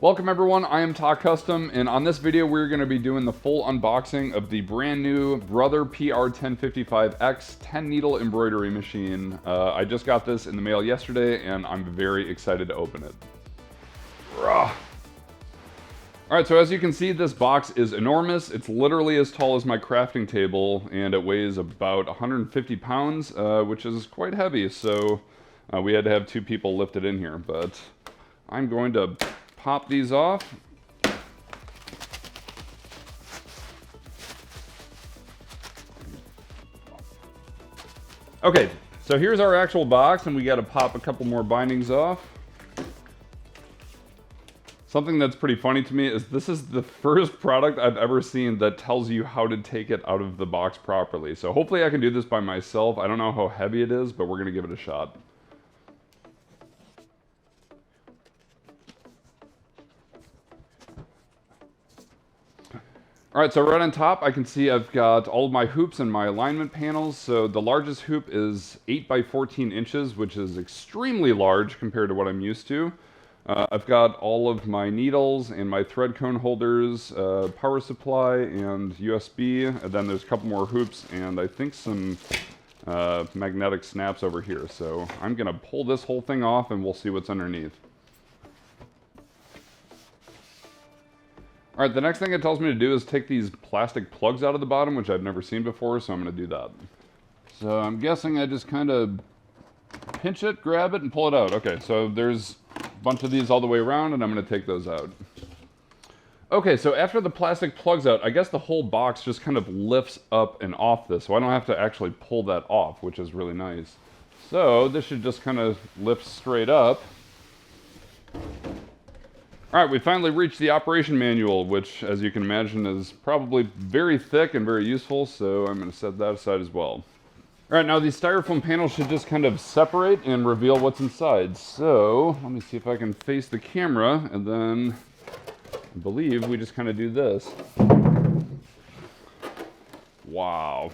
Welcome everyone, I am Tock Custom, and on this video we're going to be doing the full unboxing of the brand new Brother PR1055X 10 needle embroidery machine. I just got this in the mail yesterday and I'm very excited to open it. Alright, so as you can see, this box is enormous. It's literally as tall as my crafting table and it weighs about 150 pounds, which is quite heavy, so we had to have two people lift it in here, but I'm going to pop these off. Okay, so here's our actual box, and we got to pop a couple more bindings off. Something that's pretty funny to me is this is the first product I've ever seen that tells you how to take it out of the box properly. So hopefully I can do this by myself. I don't know how heavy it is, but we're going to give it a shot. Alright, so right on top I can see I've got all of my hoops and my alignment panels. So the largest hoop is 8 by 14 inches, which is extremely large compared to what I'm used to. I've got all of my needles and my thread cone holders, power supply and USB, and then there's a couple more hoops and I think some magnetic snaps over here. So I'm going to pull this whole thing off and we'll see what's underneath. Alright, the next thing it tells me to do is take these plastic plugs out of the bottom, which I've never seen before, so I'm going to do that. So I'm guessing I just kind of pinch it, grab it, and pull it out. Okay, so there's a bunch of these all the way around, and I'm going to take those out. Okay, so after the plastic plugs out, I guess the whole box just kind of lifts up and off this, so I don't have to actually pull that off, which is really nice. So this should just kind of lift straight up. Alright, we finally reached the operation manual, which, as you can imagine, is probably very thick and very useful, so I'm going to set that aside as well. Alright, now these styrofoam panels should just kind of separate and reveal what's inside. So, let me see if I can face the camera, and then I believe we just kind of do this. Wow.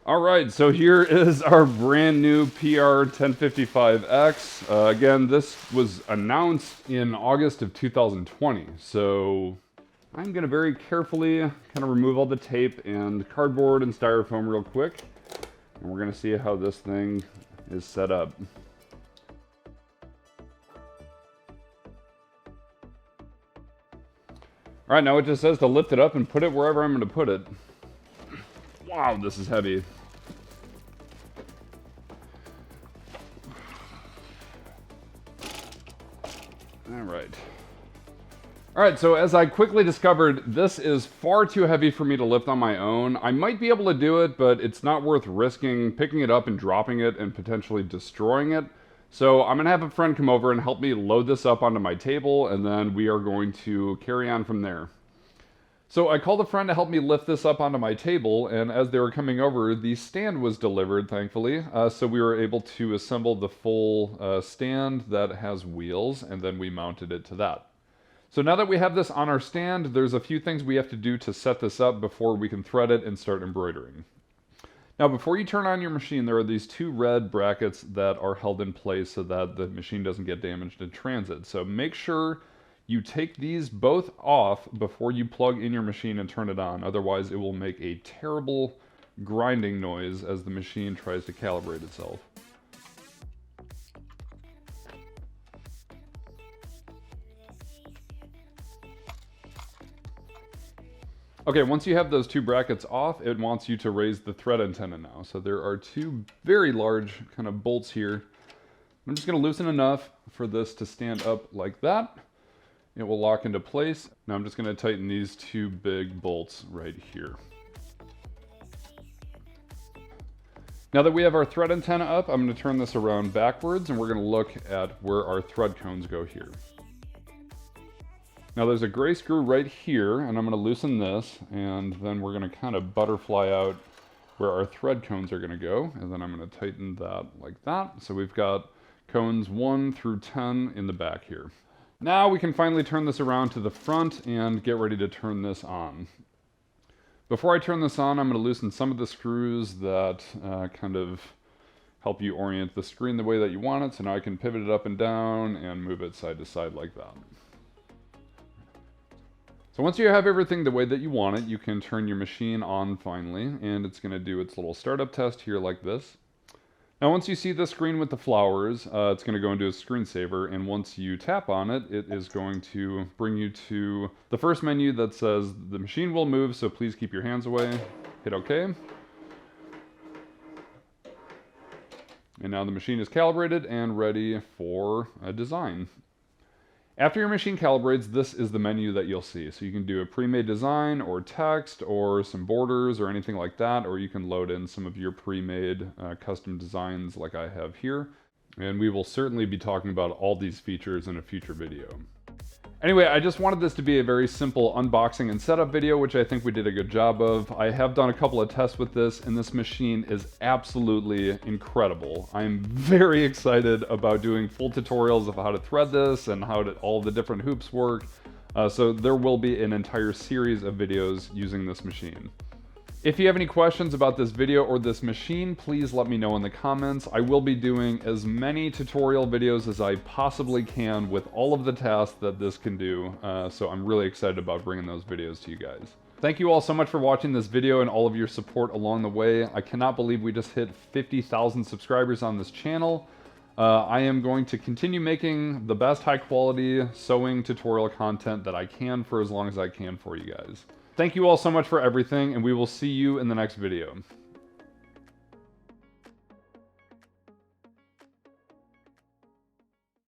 Alright, so here is our brand new PR1055X. Again, this was announced in August of 2020, so I'm going to very carefully kind of remove all the tape and cardboard and styrofoam real quick, and we're going to see how this thing is set up. Alright, now it just says to lift it up and put it wherever I'm going to put it. Wow, this is heavy. Alright, so as I quickly discovered, this is far too heavy for me to lift on my own. I might be able to do it, but it's not worth risking picking it up and dropping it and potentially destroying it. So I'm going to have a friend come over and help me load this up onto my table, and then we are going to carry on from there. So I called a friend to help me lift this up onto my table, and as they were coming over, the stand was delivered, thankfully. So we were able to assemble the full stand that has wheels, and then we mounted it to that. So now that we have this on our stand, there's a few things we have to do to set this up before we can thread it and start embroidering. Now before you turn on your machine, there are these two red brackets that are held in place so that the machine doesn't get damaged in transit. So make sure you take these both off before you plug in your machine and turn it on. Otherwise it will make a terrible grinding noise as the machine tries to calibrate itself. Okay, once you have those two brackets off, it wants you to raise the thread antenna now. So there are two very large kind of bolts here. I'm just going to loosen enough for this to stand up like that. It will lock into place. Now I'm just going to tighten these two big bolts right here. Now that we have our thread antenna up, I'm going to turn this around backwards and we're going to look at where our thread cones go here. Now there's a gray screw right here, and I'm going to loosen this, and then we're going to kind of butterfly out where our thread cones are going to go, and then I'm going to tighten that like that. So we've got cones 1 through 10 in the back here. Now we can finally turn this around to the front and get ready to turn this on. Before I turn this on, I'm going to loosen some of the screws that kind of help you orient the screen the way that you want it. So now I can pivot it up and down and move it side to side like that. So once you have everything the way that you want it, you can turn your machine on finally, and it's going to do its little startup test here like this. Now once you see the screen with the flowers, it's going to go into a screensaver, and once you tap on it, it is going to bring you to the first menu that says the machine will move, so please keep your hands away. Hit OK. And now the machine is calibrated and ready for a design. After your machine calibrates, this is the menu that you'll see. So you can do a pre-made design or text or some borders or anything like that, or you can load in some of your pre-made custom designs like I have here. And we will certainly be talking about all these features in a future video. Anyway, I just wanted this to be a very simple unboxing and setup video, which I think we did a good job of. I have done a couple of tests with this, and this machine is absolutely incredible. I'm very excited about doing full tutorials of how to thread this and how all the different hoops work. So there will be an entire series of videos using this machine. If you have any questions about this video or this machine, please let me know in the comments. I will be doing as many tutorial videos as I possibly can with all of the tasks that this can do, so I'm really excited about bringing those videos to you guys. Thank you all so much for watching this video and all of your support along the way. I cannot believe we just hit 50,000 subscribers on this channel. I am going to continue making the best high quality sewing tutorial content that I can for as long as I can for you guys. Thank you all so much for everything, and we will see you in the next video.